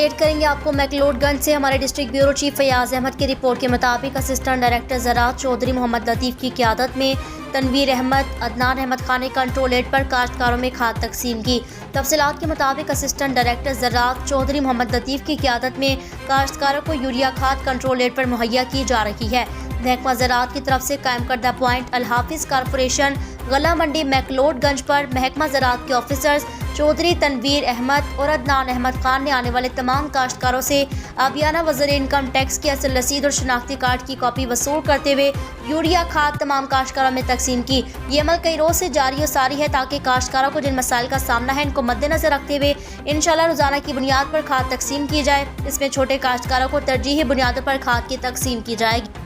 Update करेंगे आपको मैक्लोडगंज से। हमारे district bureau chief Fayaz Ahmad की रिपोर्ट के मुताबिक असिस्टेंट डायरेक्टर ज़राअत चौधरी मोहम्मद लतीफ़ की क़यादत में तनवीर अहमद, अदनान अहमद खान ने कंट्रोल एड पर काश्तकारों में खाद तकसीम की। तफसीलात के मुताबिक असिस्टेंट डायरेक्टर ज़राअत चौधरी मोहम्मद लतीफ़ की क़यादत में काश्तकारों को यूरिया खाद कंट्रोल एड पर मुहैया की जा रही है। महकमा ज़राअत की तरफ से कायम करदा पॉइंट अल हाफिज़ कॉरपोरेशन गला मंडी मैक्लोडगंज पर महकमा ज़राअत के ऑफिसर्स चौधरी तनवीर अहमद और अदनान अहमद खान ने आने वाले तमाम काश्तकारों से आबियाना वज़ीर इनकम टैक्स की असल रसीद और शनाख्ती कार्ड की कॉपी वसूल करते हुए यूरिया खाद तमाम काश्तकारों में तकसीम की। ये अमल कई रोज़ से जारी और सारी है ताकि काश्तकारों को जिन मसाइल का सामना है इनको मद्देनजर रखते हुए इंशाल्लाह रोज़ाना की बुनियाद पर खाद तकसीम की जाए। इसमें छोटे काश्तकारों को तरजीही बुनियादों पर खाद की तकसीम की जाएगी।